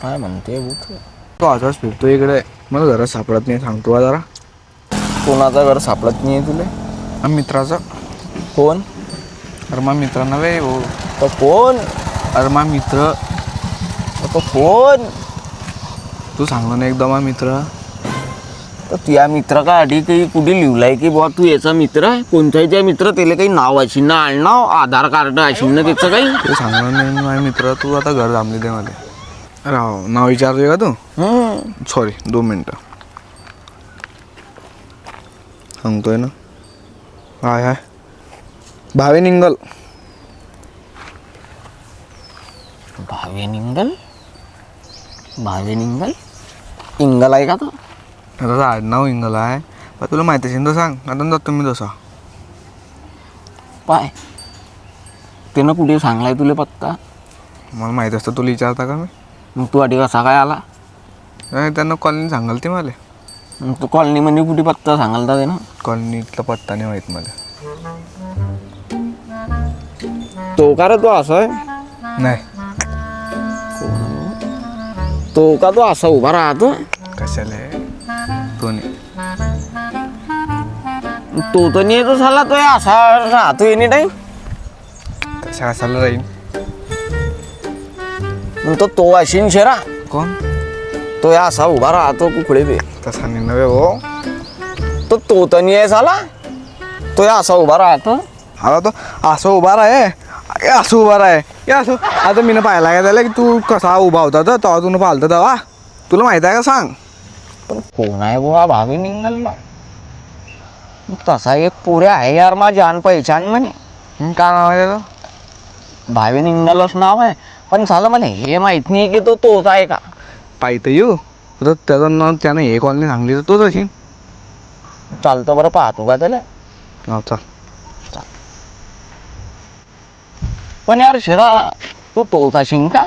काय म्हणते भूत? तो असाच फिरतो इकडे, मला घरात सापडत नाही. सांगतो जरा. कोणाचं घर सापडत नाही तुला? मित्राचं. कोण? अरे मा मित्र नव्हे हो. तो कोण? अरे मा मित्र. तो कोण? तू सांगलो ना एकदा मा मित्र. तर तुझ्या मित्र का आधी काही कुठे लिहिलंय की बुवा तू याचा मित्र आहे? कोणताही त्या मित्र त्याला काही नाव असेल ना, आडनाव, आधार कार्ड असेल ना त्याचं काही? तू सांगलो नाही माझा मित्र. तू आता घर थांबली दे मला. राव नाव विचारतोय का तू? सॉरी 2 मिनटं सांगतोय ना. हाय हाय भावे निंगल. भावे निंगल? भावे निंगल? इंगल आहे का तो? त्याचं आडनाव इंगल आहे. पण तुला माहिती असेल तर सांग. आता जातो मी तसा. पाय त्यानं कुठे सांगलाय तुला पत्ता? मला माहिती असतं तुला विचारता का मी? मग तू आधी कसा काय आला? त्यांना कॉलनी सांगाल ते मला. मग तू कॉलनीमध्ये कुठे पत्ता सांगालता त्यानं? कॉलनीतला पत्ता नाही माहीत मला. तो का रे तो असा आहे? नाही. तो का तो असा उभा राहतो? कशाला आहे? तो नाही. तो तर नाही येतो झाला, तो असा राहतो एनी टाइम. तशा कशाला राहील? मग तो अशीन शेरा कोण? तो असा उभा राहतो कुकडे बे. तसा नाही नव्हे हो. तो तर नाही आहे झाला, तो असा उभा राहतो. आता तो असं उभा राहे. असं उभा राहे असं. आता मी पाहिला का त्याला की तू कसा उभा होता तर तेव्हा तुला पाहिलं तेव्हा. तुला माहित आहे का सांग? पण कोण आहे बुवा भावी निंगल? तसा एक पुऱ्या आहे यार मा जान पहिचान म्हणे. काय नाव आहे त्याचं? भावी निंगलच नाव आहे. पण झालं मला हे माहित नाही की तो तोच आहे का. पाहितं येऊ तर त्याचं नाव त्यानं हे कॉलनी सांगली तर तोच असेल. चालतं बरं, पाहतो का त्याला. हो चल. पण यार शेरा तो तोच असेल का?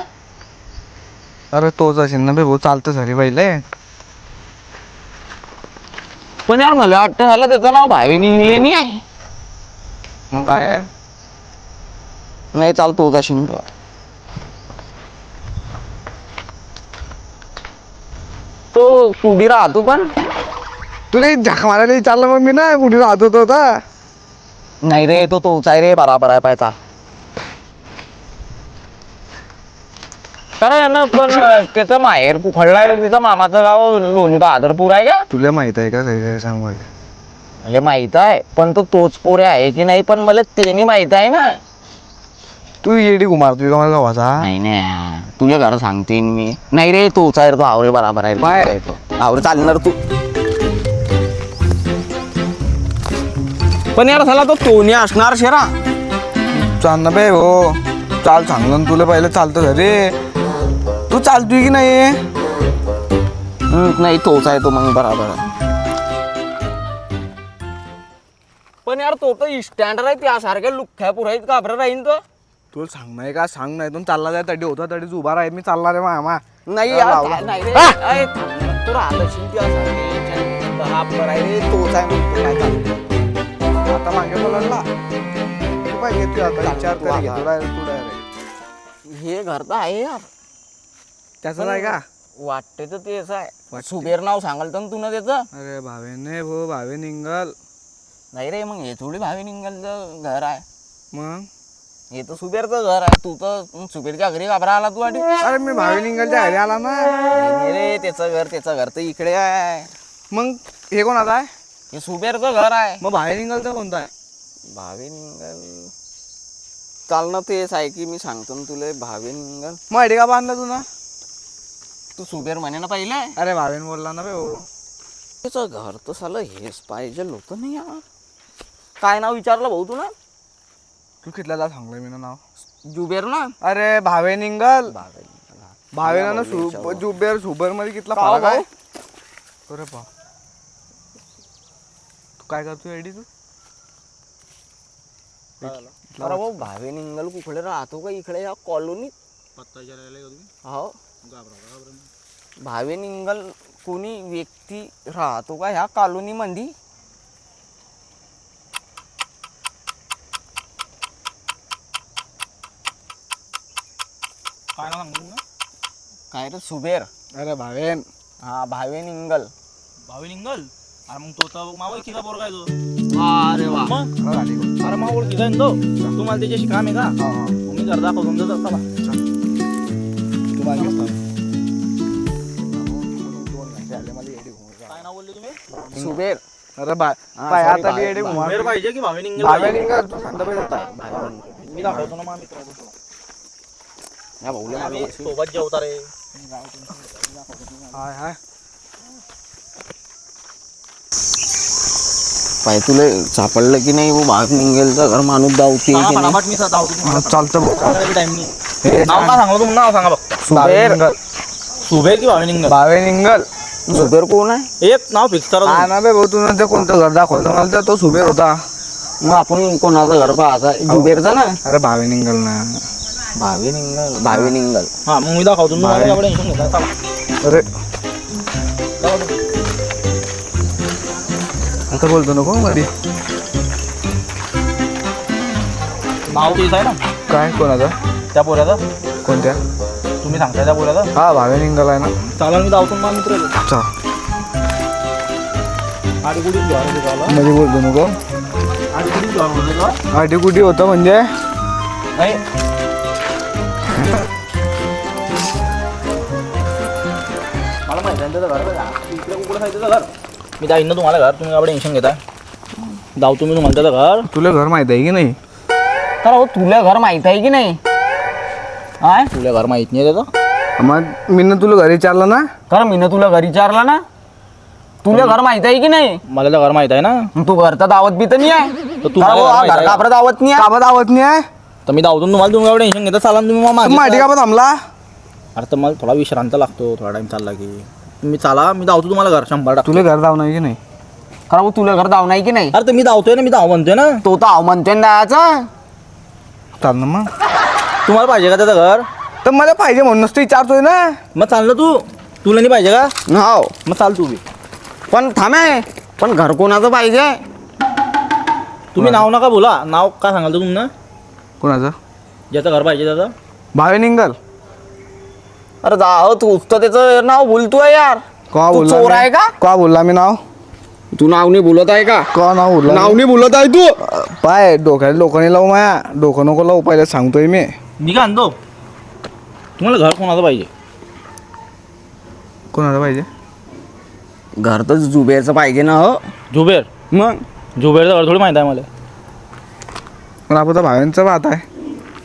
अरे तोच असेल ना बे भाऊ. चालतं झाली पहिले. पण यार मला वाटतं झालं त्याचं नाव भावी निंगले नाही आहे. मग काय आहे? नाही चालतो का शिंग. तो कुठे राहतो पण? तुला झक मारायला विचारलं मग मी ना कुठे राहत होतो आता. नाही रे तो तोच आहे रे, बराबर आहे पायचा. कारण ना पण त्याचं माहेर कुखडला, त्याचं मामाचं गाव लोणी बहादरपूर आहे का? तुला माहित आहे का काही सांग मला. म्हणजे माहित आहे पण तो तोच पोरे आहे की नाही पण मला त्याने माहित आहे ना. तू येडी घुमारतोय का मला गावाचा? नाही नाही तुझ्या घरात सांगते मी. नाही रे तोच आहे रे तो. आवरे बराबर आहे. बाय. आवरे चालणार तू. पण यार झाला तो तोनी असणार शेरा. चाल ना बे हो. चाल सांगलं ना तुला पहिलं चालतं रे. तू चालतोय की नाही? नाही तोच आहे तो मग बराबर आहे. पण यार तो तर स्टँडर्ड आहे त्यासारख्या लुख्या पुराईत घाबरत राहीन तो. तुला सांग नाही का सांग नाही. तू चालला जाय तडी होता तडीच उभा राहील. मी चालला रे मामा. नाही यार नाही रे. अय, तू राहत असेल त्यासारखे बराबर आहे रे. तोच आहे म्हणतो काय चालतं. आता मागे बोलायला तू काय घेतोय आता विचार तरी घेतो डायरेक्ट. हे घर तर आहे यार. त्याचं आहे का? वाटते तर तेच आहे. सुबेर नाव सांगाल तर तुला त्याचं. अरे भावे नाही भाऊ. भावे निंगल. नाही रे मग हे थोडी भावी निंगलचं घर आहे. मग हे तर सुबेरचं घर आहे. तू तर सुबेरच्या घरी घाबरा आला तू आधी. अरे मी भावे निंगलच्या घरी आला ना. नाही रे त्याचं घर तर इकडे आहे. मग हे कोणाचं आहे? हे सुबेरचं घर आहे. मग भावे निंगलचं कोणतं आहे? भावी निंगल चाल ना तेच आहे की मी सांगतो ना तुला. भावी निंगल मग आयडी का बांधला तू ना? तू सुबेर म्हणे ना पहिले. अरे भावेन बोलला ना बे हो. त्याचं घर तर सालं हेच पाहिजे होतं नाही यार. काय नाव विचारलं भाऊ तू ना? तू कितल्याला सांगलं मी ना नाव? जुबेर ना. अरे भावे निंगल. भावे ना विचारलं. जुबेर सुबर मध्ये कितला का फरक आहे? भाऊ? अरे पा तू काय करतोय आयडी तू? अरे भाऊ भावे निंगल कुठे राहतो का इकडे या कॉलोनीत? हो भावे निंगल कोणी व्यक्ती राहतो का ह्या कॉलोनी मध्ये? काय रे सुबेर? अरे भावेन. हा भावेन इंगल. भावी निंगल. अरे मग तो तर मावळ किती पोर काय तो अरे वा. मग हो, आली गो. अरे मावळ किती तो तुम्हाला त्याच्याशी काम आहे का हा, हा. मग मी घर दाखवतो तुमचं चला तू मागे असतो. काय नाव बोलले तुम्ही सुबेर. अरे हा, पाय sorry, आता येडे घुमा. बाहेर पाहिजे की भावी निंगल भावेन पाहिजे? इंगल तू शांत बैठ आता. मी दाखवतो ना मग मित्राला या भाऊला मागं आम्ही बसू. सोबत जेवता रे हाय हाय. पाय तुला सापडलं की नाही वो भाग निघेलचं घर माणूस धावते सांगा की नाही? फटाफट मी धावतो तुम्हाला चालतं बघ. टाइम नाही नाव का सांगलं तुम्ही नाव सांगा फक्त सुबेर. सुबेर की भावी निंगल भावेन इंगल. सुबेर कोण आहे? एक नाव फिक्स करा हा तुम्ही. ना बे भाऊ तू नंतर कोणतं घर दाखवलं मला तर तो सुबेर होता. मग आपण कोणाचं घर पाहता? जुबेरचं ना. अरे भावेन इंगल ना. भावेन इंगल. भावेन इंगल. हा मग मी दाखवतो तुम्हाला भावी. एवढं टेन्शन घेता चला अरे चला तुम्ही. आता बोलतो नको मध्ये. नाव तेच आहे ना काय कोणाचं? त्या पोऱ्याचं कोणत्या? तुम्ही सांगताय त्या पोऱ्याचं हा भावेन इंगल आहे ना. चालेल मी धावतो मला मित्र चा आधी कुठे ज्वार गावाला मध्ये बोलतो नको. आधी कुठे ज्वार होते का आधी कुठे होतं म्हणजे? नाही मला माहिती आहे त्याचं घर बघा. इकडे कुकडे आहे त्याचं घर मी जाईन ना तुम्हाला घर तुम्ही एवढं टेन्शन घेताय धावतो मी तुम्हाला त्याचं घर तुला घर माहित आहे की नाही? तर हो तुला घर माहित आहे की नाही? आय तुला घर माहित नाही त्याचं मग मी ना तुला घरी विचारलं ना. खरं मी ना तुला घरी विचारलं ना. तुला घर माहित आहे की नाही? मला तर घर माहित आहे ना मग तू घरचा दावत बी तर नाही आहे. तर खरं हो, हा घर कापरा दावत नाही आहे. कामात आवत नाही आहे. तर मी धावतो तुम्हाला तुम्ही एवढं टेन्शन घेता चाला ना तुम्ही मग तू माहिती मागे का थांबला? अरे तर मला थोडा विश्रांत लागतो थोडा टाइम चालला की तुम्ही चाला मी धावतो तुम्हाला घर 100 तुला घर जाऊ नाही की नाही? खरं हो, तुला घर दाव नाही की नाही? अरे तर मी धावतोय ना मी धाव म्हणतोय ना तो तर आव म्हणते ना याचा. चाल ना मग. तुम्हाला पाहिजे का त्याचं घर तर मला पाहिजे म्हणूनच तर विचारतोय ना. मग चाललं तू तुला नाही पाहिजे का हो मग चाल तू बी पण थांबे. पण घर कोणाचं पाहिजे? तुम्ही नाव नका बोला नाव काय सांगाल तर तुम्ही कोणाचं? ज्याचं घर पाहिजे त्याचं भावेन इंगल. अरे जाव तू तर त्याचं नाव बोलतोय यार. का तू बोलला चोर मी? आहे का? का बोलला मी नाव? तू नाव नाही बोलत आहे का? का नाव बोलला मी? नाव नाही बोलत आहे तू. पाय डोक्याला लोकांनी लावू माया. डोकं नको लावू पहिले सांगतोय मी. मी काय आणतो तुम्हाला घर कोणाचं पाहिजे कोणाचं पाहिजे? घर तर जुबेरचं पाहिजे ना. हो झुबेर मग झुबेरचं घर थोडी माहित आहे मला पण आपण तर भावेंचं पाहत आहे.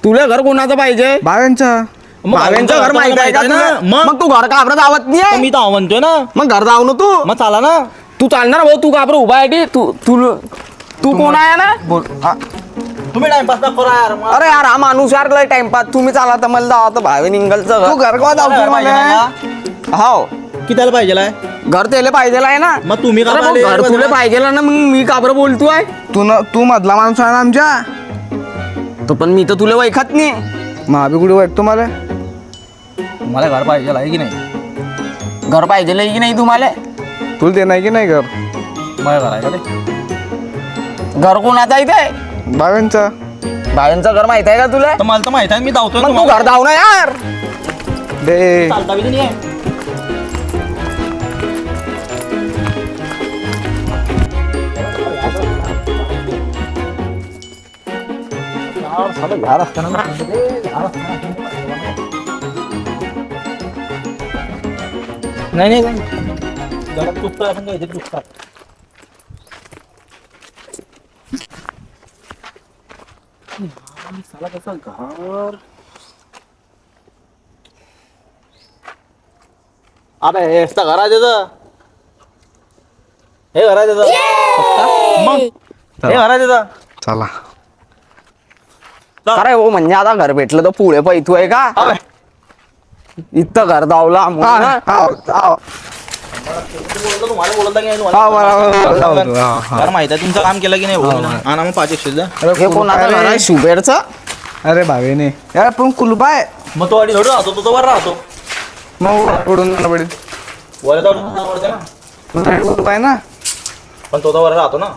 तुला घर कोणाचं पाहिजे? भावेंचं. मग भावेंचं घर माहित आहे का ना तुला? मग मग तू घर कापरा दावत नाही तर आहे. मी तर म्हणतोय ना मग घर जाऊ ना तू. मग चाला ना तू चालणार भाऊ. तू कापरा उभा आहे ती. तू तू तू कोण आहे ना? बोल हा. तुम्ही टाइमपास ना करा यार मग. अरे यार हा माणूस यार लय टाइमपास. तुम्ही चाला तर मला दावा तर भावे निंगलचं तू घर. घर का दावतोय मला? हो कितीला पाहिजे घर त्याला पाहिजे आहे ना. मग तुम्ही का अरे भाऊ, घर तुला पाहिजे ना. मग मी कापरा बोलतोय. तू मधला माणूस आहे ना आमच्या. तो पण मी तर तुला वैखत नाही. मग आम्ही कुठे वाटतो मला? मला घर पाहिजे आहे की नाही घर पाहिजे की नाही तुम्हाला? तुला ते नाही की नाही घर? मला घर आहे का ते घर कोणाचं आहे ते? भावेंचं. भावेंचं घर माहित आहे का तुला? तर मला तर माहित आहे मी धावतोय मग तू घर धाव ना यार. दे. चालता बी नाही आहे यार असताना नाही नाही घरात चुकतो आपण काय चुकतात साला कसं घर अबे हे असतं घर आहे त्याचं हे घर आहे त्याचं मग हे घर आहे त्याचं चला. अरे हो म्हणजे आता घर भेटलं तर पुढे पैतू का? अबे इथं घर धावला हा, हा, हा. तुम्हाला बोलत की नाही हा, बरोबर. कारण माहिती आहे तुमचं काम केलं की नाही आणा मग 5 एकशे द्या हे कोणाचं घर आहे? शुबेरचं. अरे भावेने यार पण कुलूप आहे. मग तो अडी थोडं राहतो तो वर राहतो मग उडून जाणं पडेल. वर जाऊन ना कुलूप आहे ना. पण तो तर वर राहतो ना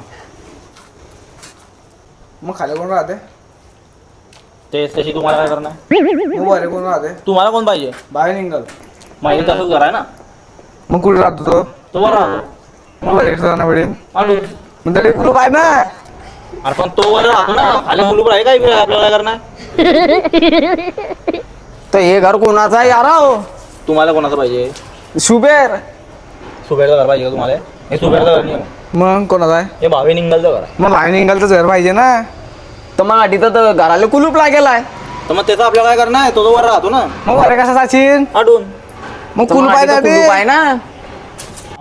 मग खाली कोण राहते? ते तशी तुम्हाला काय करणार मग वर कोण राहते? तुम्हाला कोण पाहिजे भावेन इंगल. माहिती तसंच घर आहे ना, मग कुठे राहतो तो? तो बरं राहतो. मग वरे कसं जाणार पडेल? आणून. मग तरी कुलूप आहे ना. अरे पण तो बरं राहतो ना, खाली मुलूक आहे काय आपल्याला काय करणार? तर हे घर कोणाचं आहे यार हो? तुम्हाला कोणाचं पाहिजे? शुभेर. सुबेरचं घर पाहिजे का तुम्हाला? हे सुबेरचं घर नाही आहे. मग कोणाचा आहे? हे भावे निंगलचं घर आहे. मग भाई निघालचं घर पाहिजे ना. तर मग आधी तर घराला कुलूप लागेल आहे. तर मग त्याचं आपल्याला काय करणार आहे? तो वर राहतो ना, मग वरे कसा जाशील? आडून. मग तर मग कुलूप आहे आधी ना तर कुलूप आहे ते. ना.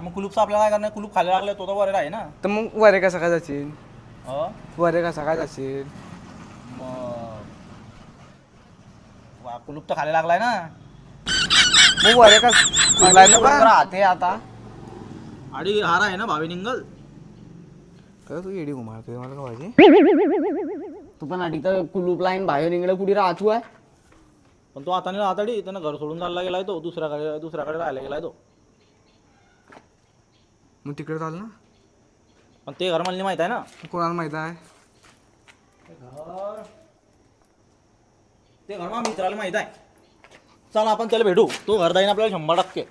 मग कुलूपचं आपल्याला काय करणार? कुलूप खाली लागलं तो वर आहे ना. तर मग वरे कसा काय जाशील? हो. वरे कसा काय जाशील? कुलूप तर खाली लागलाय ना. मग वरे कसं राहते आता. आणि हार आहे ना भावे निंगल. तू येडी घुमारतोय मला का पाहिजे? तू पण आधी तर कुलूप लाईन बाहेर निघलं कुठे राहतो आहे. पण तो आता नाही राहताडी, त्यानं घर सोडून चालला गेलाय तो, दुसऱ्याकडे राहायला गेलाय तो. मग तिकडे चाल ना. पण ते घर मला नाही माहित आहे ना. कोणाला माहित आहे? ते घर मला मित्राला माहित आहे. चल आपण त्याला भेटू, तो घर जाईन आपल्याला 100%.